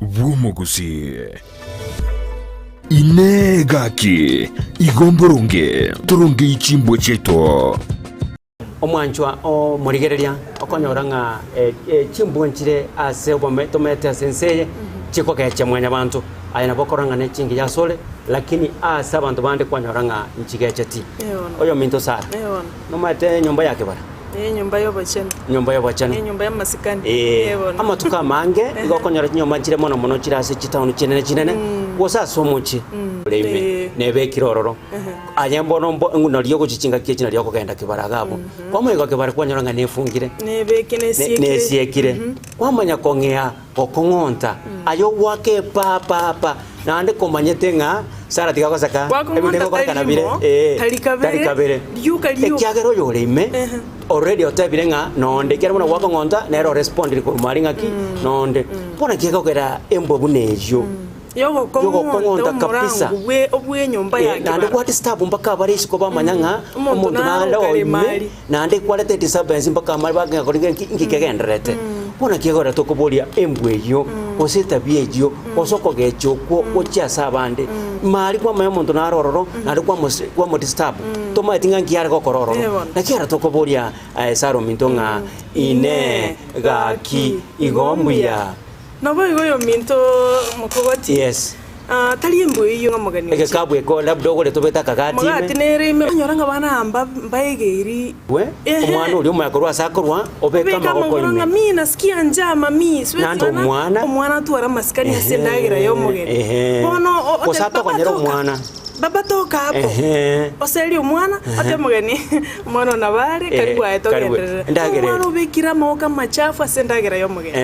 Bw'omuguzi inegaki igomborunge turunge ichimbo cheto omwanchwa o murigereria okonyoranga chimbo nchire ase obome tomete senseye chiko keche mwanya bantu ayana bokoranga ne chingi ya sole lakini asa bantu bande kwanyoranga nchikeche ti oyo minto sara no mate nyumba yake bara nyumba y'obachane nyumba y'amasikani ama tukamange igokonyora nyumba nchire mono mono chirase chitaunu chinene wosa somuchi leme nebe kirororo ayembono nguno liyo kuchinga kiye liyo kugenda kibaraga abo kwamwe kibara kwanyoranga nefungire nebe kinesiekire kwamanya kongea okongonta ayo wake pa nande komanyete nga sara tikakosaka ebiteko kwa kanabire talikabere ekyagero yoleme already otebire nga nonde kera muna wako ngonta nero respond ku maringa ki nonde pona kikakera embobu nejo yogo kongonta kabisa obwe nyumba yake nande kwa disturb mpaka barishi ko bamanyanga umuntu nanda oyime nande kwa lete disturbance mpaka mali baga kolinga nkikegenderete pona kigora tokobolia embweyo oseta biejo osoko gecho ko ochiasa bande mali kwa mayo muntu narororo nande kwa mo disturb toma tinga ngiara ko kororo na kiara tokobolia saro mintonga ine gaki igombuya nabo igoyo minto mukogoti yes tali embweyo ngamugani ege kabwe ko labdo gore tobeta kagati me magati nere me nyoranga bana amba mbaegeri we omwana uri umakorwa sakorwa obeka magoko ime mimi nasikia njama mimi nando omwana tuara masikani asendagira yo mugeni bono osato konyera omwana baba toka hapo oseli omwana ate mugeni omwana nabare karibu ayetogendera omwana ubikira moka machafu asendagira yo mugeni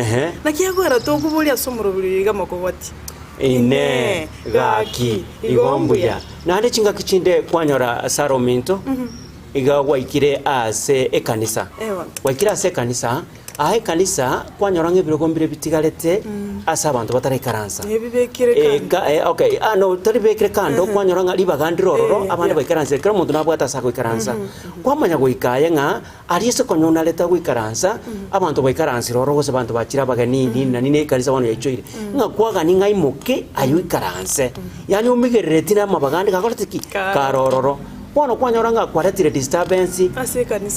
nakiyagora tokubulia somuro buliga mokogoti ine gaki igombuya nande chinga kichinde kwanyora saro minto iga waikire ase ekanisa waikira ase ekanisa ahe kanisa kwanyora ngebirogombire bitigarete asa abantu batari karansa ebibekire okay no tari bekire kando kwanyora nga libagandiro abandi baikaransa kera muntu nabwata sako ikaransa kwamanya goikaye nga ariese konyona leta goikaransa abantu baikaransa roro gose abantu bakira bagani nini kanisa wano yachoire nga kwaga ninga imuke ayo ikaransa yani umigerere na mabagandi gakoretiki karororo bono kwanyora nga kwaretire disturbance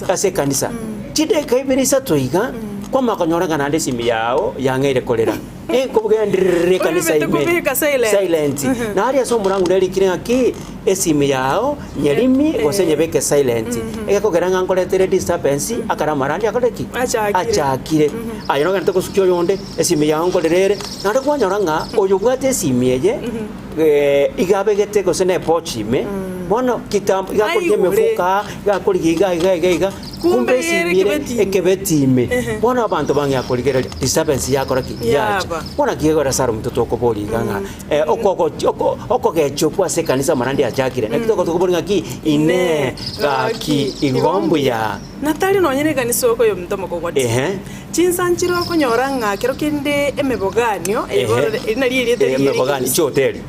ase kanisa chide kaibirisa toiga kwa makonyora kana nde simi yao yangeire kolera kubugendire kanisa ime silent na ari aso murangu ndeli kirenga ki esimi yao nyelimi gosenye beke silent ekakogera ngankoletere disturbance akara marandi akoleki achakire ayino kanto kusukyo yonde esimi yao nkolerere na ndo kwanyora nga oyo bwate esimi eye igabegete gosene pochime bono kitambo igakorye mefuka igakorye kumbe simire ekebetime bona abantu bangi akoligera disturbance yakora kiyaje bona kigora saro mtoto okoboli ganga oko gecho kwa sekanisa marandi ajakire nakitoko tokobolinga ki ine gaki igombuya natali nonyene kanisa oko yo mtomo kokoti chinsanchiro konyoranga kero kende emeboganio emebogani choteli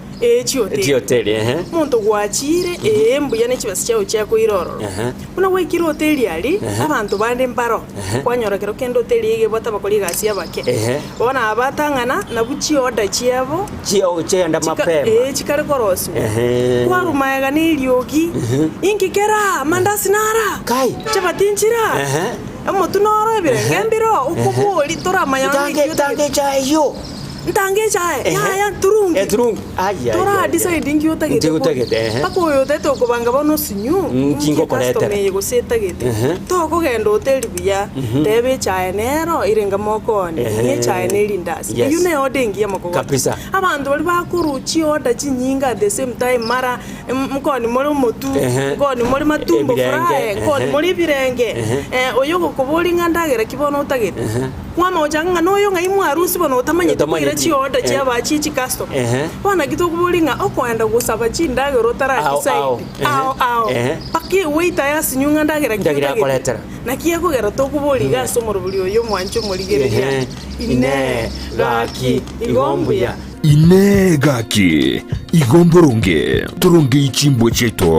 hoteli muntu gwachire embuya n'ekibasi cyawe cyakoiroro una wekira hoteli ali abantu bande mbaro kwanyora kero kendo hoteli yige bota bakoli gasi yabake bona abatangana na buchi order cyabo cyenda mapema chikare korosu kwarumayaga n'ilyogi inkikera mandasinara kai chabatinchira omuntu noro ebirengembiro ukubuli toramanya tange chayo ntange chae ya turungi tora deciding yotagete pako yoteto kubanga bono sinyu kingo koleta yego setagete to ko gendo hotel biya tebe chae nero irenga mokoni ye chae nelindasi yune odengi ya moko kabisa abantu bali bakuruchi oda chinyinga at the same time mara mkoni mori motu mkoni mori matumbo frae mkoni mori birenge oyogo koboli ngandagera kibono utagete kwama ojanga noyo ngaimu harusi bono utamanye chi order cyaba chichi custom bana gitokubulinga okwenda gusaba chindaga rotara decide paki waiter yasinyunga ndagira koletera nakiye kugera tokubuliga somoro bulyo yo mwancho muligereja ine gaki igombuya ine gaki igomborunge turunge ichimbo cheto